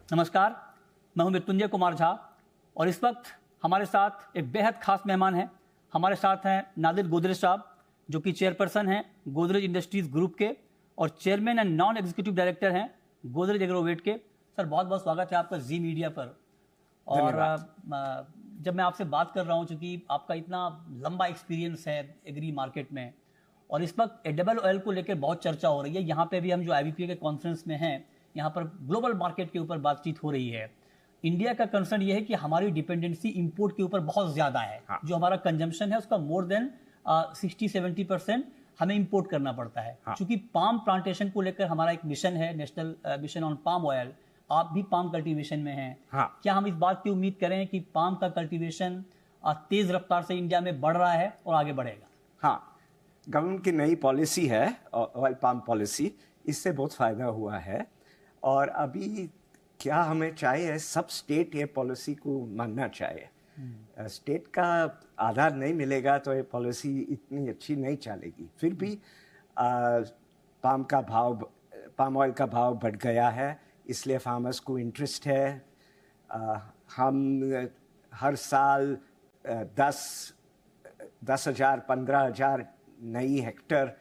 नमस्कार, मैं हूं मृत्युंजय कुमार झा और इस वक्त हमारे साथ एक बेहद खास मेहमान हैं। हमारे साथ हैं नादिर गोदरेज साहब, जो कि चेयरपर्सन हैं गोदरेज इंडस्ट्रीज ग्रुप के और chairman and non executive director हैं गोदरेज एग्रोवेट के। सर, बहुत बहुत स्वागत है आपका जी मीडिया पर। और जब मैं आपसे बात कर रहा हूं, चूँकि आपका इतना लंबा एक्सपीरियंस है एग्री मार्केट में और इस वक्त एडिबल ऑयल को लेकर बहुत चर्चा हो रही है। यहाँ पे भी हम जो IBPA के कॉन्फ्रेंस में हैं, यहाँ पर ग्लोबल मार्केट के ऊपर बातचीत हो रही है। इंडिया का कंसर्न ये है कि हमारी डिपेंडेंसी इंपोर्ट के ऊपर बहुत ज्यादा है। हाँ। जो हमारा कंजम्पशन है उसका मोर देन 60-70% हमें इंपोर्ट करना पड़ता है। हाँ। चूंकि पाम प्लांटेशन को लेकर हमारा एक मिशन है, national mission on palm oil. आप भी पाम कल्टीवेशन में हैं। हाँ। क्या हम इस बात की उम्मीद करें कि पाम का कल्टीवेशन तेज रफ्तार से इंडिया में बढ़ रहा है और आगे बढ़ेगा? हाँ, गवर्नमेंट की नई पॉलिसी है ऑयल पाम पॉलिसी, इससे बहुत फायदा हुआ है। और अभी क्या हमें चाहिए, सब स्टेट ये पॉलिसी को मानना चाहिए। स्टेट का आधार नहीं मिलेगा तो ये पॉलिसी इतनी अच्छी नहीं चलेगी। फिर भी पाम ऑयल का भाव बढ़ गया है, इसलिए फार्मर्स को इंटरेस्ट है। हम हर साल 10,000 15,000 नई हेक्टर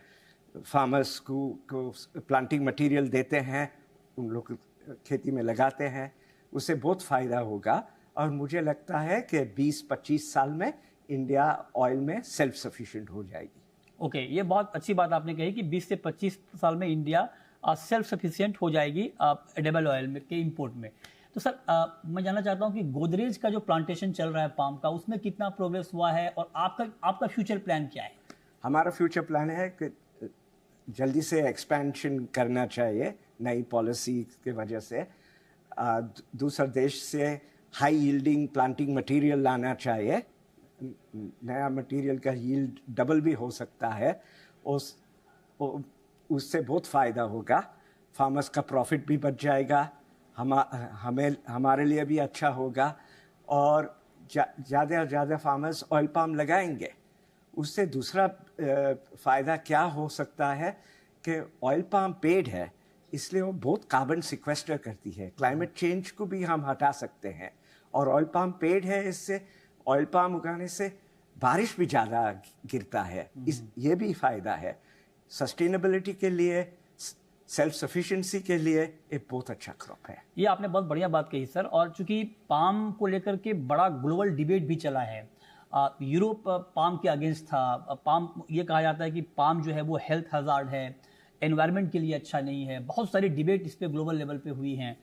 फार्मर्स को प्लांटिंग मटेरियल देते हैं, उन लोग खेती में लगाते हैं, उससे बहुत फ़ायदा होगा। और मुझे लगता है कि 20-25 साल में इंडिया ऑयल में सेल्फ सफिशिएंट हो जाएगी। ओके, ये बहुत अच्छी बात आपने कही कि 20 से 25 साल में इंडिया सेल्फ सफिशिएंट हो जाएगी एडिबल ऑयल में के इंपोर्ट में। तो सर, मैं जानना चाहता हूँ कि गोदरेज का जो प्लांटेशन चल रहा है पाम का, उसमें कितना प्रोग्रेस हुआ है और आपका फ्यूचर प्लान क्या है? हमारा फ्यूचर प्लान है कि जल्दी से एक्सपेंशन करना चाहिए नई पॉलिसी के वजह से। दूसरे देश से हाई यील्डिंग प्लांटिंग मटेरियल लाना चाहिए। नया मटेरियल का यील्ड डबल भी हो सकता है, उससे बहुत फ़ायदा होगा। फार्मर्स का प्रॉफिट भी बढ़ जाएगा, हमारे लिए भी अच्छा होगा। और ज़्यादा से ज़्यादा फार्मर्स ऑयल पाम लगाएंगे। उससे दूसरा फ़ायदा क्या हो सकता है कि ऑयल पाम पेड़ है, इसलिए वो बहुत कार्बन सिक्वेस्टर करती है। क्लाइमेट चेंज को भी हम हटा सकते हैं। और ऑयल पाम पेड़ है, इससे ऑयल पाम उगाने से बारिश भी ज़्यादा गिरता है। ये भी फ़ायदा है। सस्टेनेबिलिटी के लिए, सेल्फ सफिशिएंसी के लिए एक बहुत अच्छा क्रॉप है। ये आपने बहुत बढ़िया बात कही सर। और चूंकि पाम को लेकर के बड़ा ग्लोबल डिबेट भी चला है, यूरोप पाम के अगेंस्ट था। पाम, ये कहा जाता है कि पाम जो है वो हेल्थ हजार्ड है, एनवायरनमेंट के लिए अच्छा नहीं है। बहुत सारी डिबेट इस पे ग्लोबल लेवल पे हुई हैं।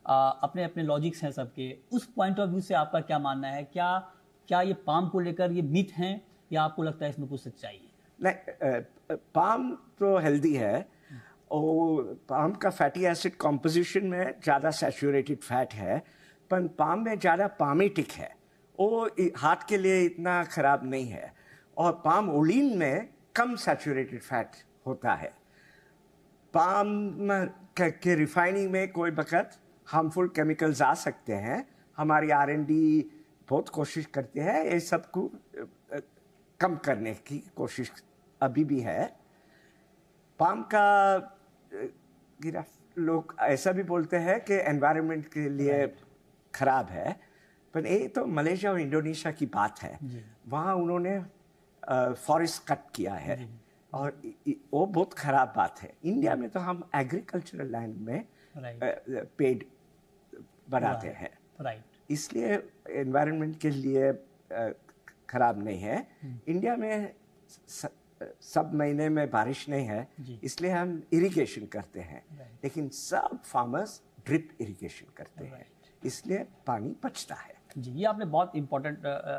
अपने अपने लॉजिक्स हैं सबके। उस पॉइंट ऑफ व्यू से आपका क्या मानना है? क्या ये पाम को लेकर ये मिथ हैं या आपको लगता है इसमें कुछ सच्चाई है? नहीं, पाम तो हेल्दी है और पाम का फैटी एसिड कॉम्पोजिशन में ज़्यादा सैचुरेटेड फैट है, पर पाम में ज़्यादा पामेटिक है, वो हार्ट के लिए इतना ख़राब नहीं है। और पाम ओलिन में कम सैचुरेटेड फैट होता है। पाम के रिफाइनिंग में कोई वक़्त हार्मफुल केमिकल्स आ सकते हैं। हमारी R&D बहुत कोशिश करते हैं ये सब को कम करने की कोशिश अभी भी है। पाम का लोग ऐसा भी बोलते हैं कि एनवायरनमेंट के लिए ख़राब है, पर ये तो मलेशिया और इंडोनेशिया की बात है। वहाँ उन्होंने फॉरेस्ट कट किया है और वो बहुत ख़राब बात है। इंडिया में तो हम एग्रीकल्चरल लैंड में पेड़ बनाते हैं, इसलिए एनवायरनमेंट के लिए ख़राब नहीं है। इंडिया में सब महीने में बारिश नहीं है, इसलिए हम इरिगेशन करते हैं। लेकिन सब फार्मर्स ड्रिप इरिगेशन करते हैं, इसलिए पानी बचता है। जी, ये आपने बहुत इम्पोर्टेंट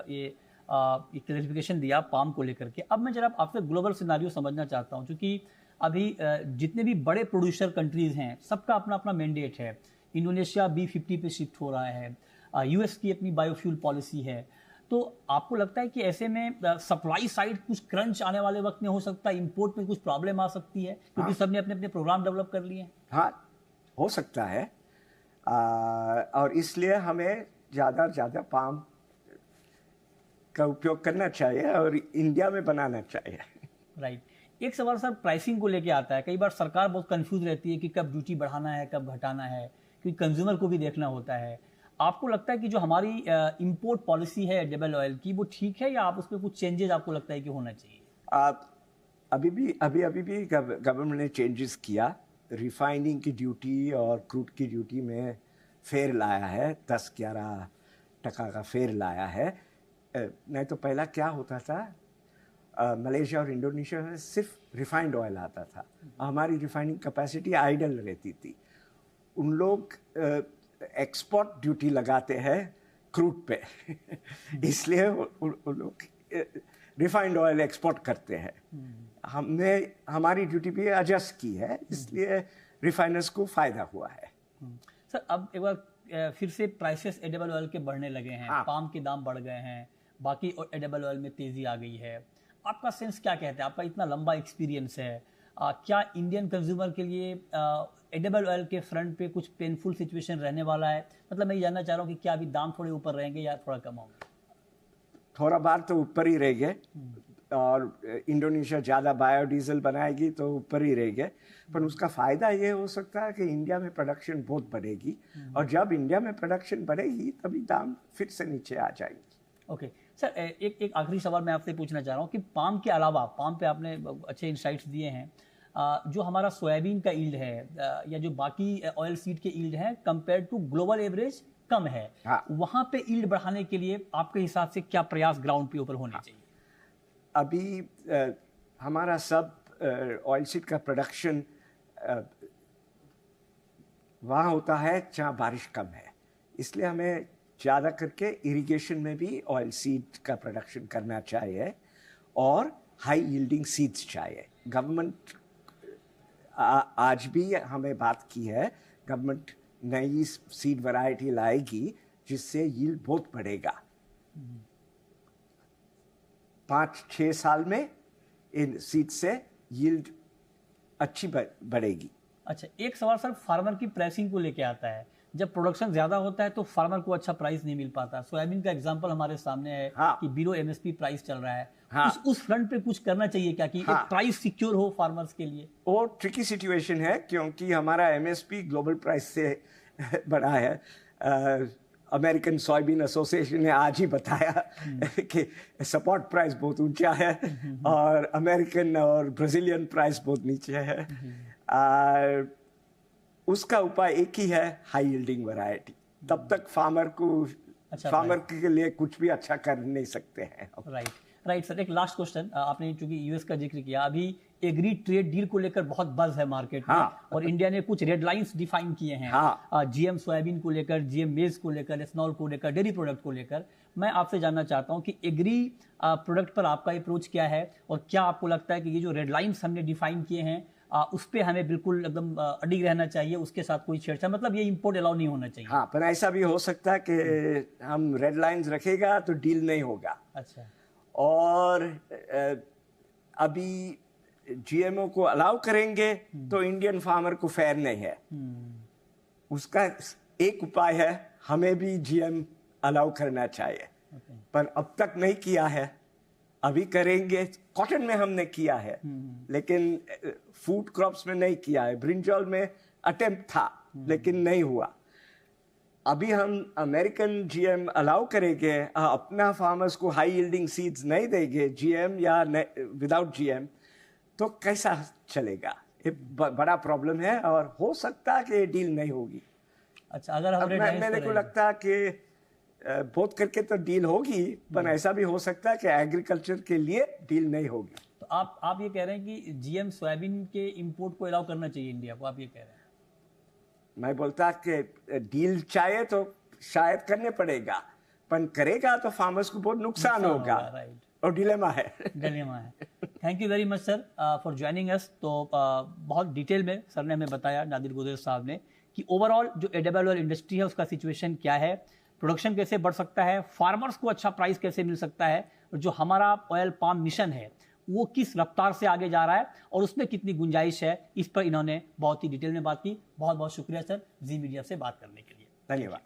ये क्लैरिफिकेशन दिया पाम को लेकर के। अब मैं जरा आपसे ग्लोबल सिनारियो समझना चाहता हूँ, क्योंकि अभी जितने भी बड़े प्रोड्यूसर कंट्रीज हैं, सबका अपना अपना मैंडेट है। इंडोनेशिया B50 पे शिफ्ट हो रहा है, US की अपनी बायोफ्यूल पॉलिसी है। तो आपको लगता है कि ऐसे में सप्लाई साइड कुछ क्रंच आने वाले वक्त में हो सकता है, इंपोर्ट में कुछ प्रॉब्लम आ सकती है, क्योंकि सबने अपने अपने प्रोग्राम डेवलप कर लिए हैं? हाँ, हो सकता है। और इसलिए हमें ज़्यादा से ज़्यादा पाम का उपयोग करना चाहिए और इंडिया में बनाना चाहिए। राइट। एक सवाल सर प्राइसिंग को लेके आता है। कई बार सरकार बहुत कंफ्यूज रहती है कि कब ड्यूटी बढ़ाना है, कब घटाना है, क्योंकि कंज्यूमर को भी देखना होता है। आपको लगता है कि जो हमारी इंपोर्ट पॉलिसी है एडिबल ऑयल की वो ठीक है, या आप उसमें कुछ चेंजेस आपको लगता है कि होना चाहिए? अभी भी गवर्नमेंट ने चेंजेस किया, रिफाइनिंग की ड्यूटी और क्रूड की ड्यूटी में फेर लाया है, 10-11% का फेर लाया है। नहीं तो पहला क्या होता था, मलेशिया और इंडोनेशिया में सिर्फ रिफाइंड ऑयल आता था, हमारी रिफाइनिंग कैपेसिटी आइडल रहती थी। उन लोग एक्सपोर्ट ड्यूटी लगाते हैं क्रूड पे इसलिए उन लोग रिफाइंड ऑयल एक्सपोर्ट करते हैं। हमने हमारी ड्यूटी भी एडजस्ट की है, इसलिए रिफाइनर्स को फायदा हुआ है। सर, अब एक बार फिर से प्राइसेस एडिबल ऑयल के बढ़ने लगे हैं। हाँ। पाम के दाम बढ़ गए हैं, बाकी एडिबल ऑयल में तेजी आ गई है। आपका सेंस क्या कहते हैं? आपका इतना लंबा एक्सपीरियंस है, क्या इंडियन कंज्यूमर के लिए एडिबल ऑयल के फ्रंट पे कुछ पेनफुल सिचुएशन रहने वाला है? मतलब मैं ये जानना चाह रहा हूँ कि क्या अभी दाम थोड़े ऊपर रहेंगे या थोड़ा कम होंगे? थोड़ा बार तो ऊपर ही रहेंगे, और इंडोनेशिया ज़्यादा बायोडीजल बनाएगी तो ऊपर ही रहेंगे। पर उसका फ़ायदा ये हो सकता है कि इंडिया में प्रोडक्शन बहुत बढ़ेगी, और जब इंडिया में प्रोडक्शन बढ़ेगी तभी दाम फिर से नीचे आ जाएंगे। ओके सर, एक आखिरी सवाल मैं आपसे पूछना चाह रहा हूँ कि पाम के अलावा, पाम पे आपने अच्छे इंसाइट्स दिए हैं, जो हमारा सोयाबीन का ईल्ड है या जो बाकी ऑयल सीड के ईल्ड है कंपेयर टू ग्लोबल एवरेज कम है, हाँ। वहाँ पे ईल्ड बढ़ाने के लिए आपके हिसाब से क्या प्रयास ग्राउंड पे ऊपर होने चाहिए? अभी हमारा सब ऑयल सीड का प्रोडक्शन वहाँ होता है जहाँ बारिश कम है, इसलिए हमें ज़्यादा करके इरिगेशन में भी ऑयल सीड का प्रोडक्शन करना चाहिए और हाई यील्डिंग सीड्स चाहिए। गवर्नमेंट आज भी हमें बात की है, गवर्नमेंट नई सीड वैरायटी लाएगी जिससे यील्ड बहुत बढ़ेगा। 5-6 साल में इन सीड से यील्ड अच्छी बढ़ेगी। अच्छा, एक सवाल सर फार्मर की प्राइसिंग को लेके आता है। जब प्रोडक्शन ज्यादा होता है तो फार्मर को अच्छा प्राइस नहीं मिल पाता। सोयाबीन का एग्जांपल हमारे सामने है। हाँ। कि बिलो एमएसपी प्राइस चल रहा है। हाँ। उस फ्रंट पे कुछ करना चाहिए क्या, कि हाँ। एक प्राइस सिक्योर हो फार्मर्स के लिए? वो ट्रिकी सिचुएशन है, क्योंकि हमारा एमएसपी ग्लोबल प्राइस से बड़ा है। अमेरिकन सोयाबीन एसोसिएशन ने आज ही बताया कि सपोर्ट प्राइस बहुत ऊंचा है और अमेरिकन और ब्राजीलियन प्राइस बहुत नीचे है। उसका उपाय एक ही है, हाई यील्डिंग वैरायटी। तब तक फार्मर के लिए कुछ भी अच्छा कर नहीं सकते हैं। राइट सर, एक लास्ट क्वेश्चन। आपने चूंकि यूएस का जिक्र किया, अभी एग्री ट्रेड डील को लेकर बहुत बज़ है मार्केट में। हाँ। और इंडिया ने कुछ रेड लाइंस डिफाइन किए हैं। हाँ। जीएम सोयाबीन को लेकर, जीएम मेज को लेकर, एथनॉल को लेकर, डेयरी प्रोडक्ट को लेकर। मैं आपसे जानना चाहता हूं कि एग्री प्रोडक्ट पर आपका अप्रोच क्या है, और क्या आपको लगता है कि ये जो रेड लाइंस हमने डिफाइन किए हैं उस पर हमें बिल्कुल एकदम अडिग रहना चाहिए, उसके साथ कोई छेड़छाड़, मतलब ये इंपोर्ट अलाउ नहीं होना चाहिए? हाँ, पर ऐसा भी हो सकता है कि हम रेड लाइंस रखेगा तो डील नहीं होगा। अच्छा। और अभी जीएमओ को अलाउ करेंगे तो इंडियन फार्मर को फेयर नहीं है। उसका एक उपाय है, हमें भी जीएम अलाउ करना चाहिए। पर अब तक नहीं किया है, अभी करेंगे। कॉटन में हमने किया है, लेकिन फूड क्रॉप्स में नहीं किया है। ब्रिंजॉल में अटेम्प्ट था, लेकिन नहीं हुआ। अभी हम अमेरिकन जीएम अलाउ करेंगे, अपना फार्मर्स को हाई यील्डिंग सीड्स नहीं देंगे, जीएम या विदाउट जीएम, तो कैसा चलेगा? ये बड़ा प्रॉब्लम है, और हो सकता है कि ये डील नहीं होगी। अच्छा, अगर हम मेरे को लगता है कि बहुत करके तो डील होगी, पर ऐसा भी हो सकता है कि एग्रीकल्चर के लिए डील नहीं होगी। तो आप ये कह रहे हैं कि जीएम सोयाबीन के इंपोर्ट को अलाउ करना चाहिए इंडिया को, आप ये कह रहे हैं? मैं बोलता कि डील चाहिए तो शायद करने पड़ेगा, पर करेगा तो फार्मर्स को बहुत नुकसान होगा। राइट। और डिलेमा है। Thank you very much sir for joining us. तो बहुत डिटेल में सर ने हमें बताया, नादिर गोदरेज साहब ने, कि ओवरऑल जो एडिबल ऑयल इंडस्ट्री है उसका सिचुएशन क्या है, प्रोडक्शन कैसे बढ़ सकता है, फार्मर्स को अच्छा प्राइस कैसे मिल सकता है, और जो हमारा ऑयल पाम मिशन है वो किस रफ्तार से आगे जा रहा है और उसमें कितनी गुंजाइश है, इस पर इन्होंने बहुत ही डिटेल में बात की। बहुत बहुत शुक्रिया सर जी मीडिया से बात करने के लिए। धन्यवाद।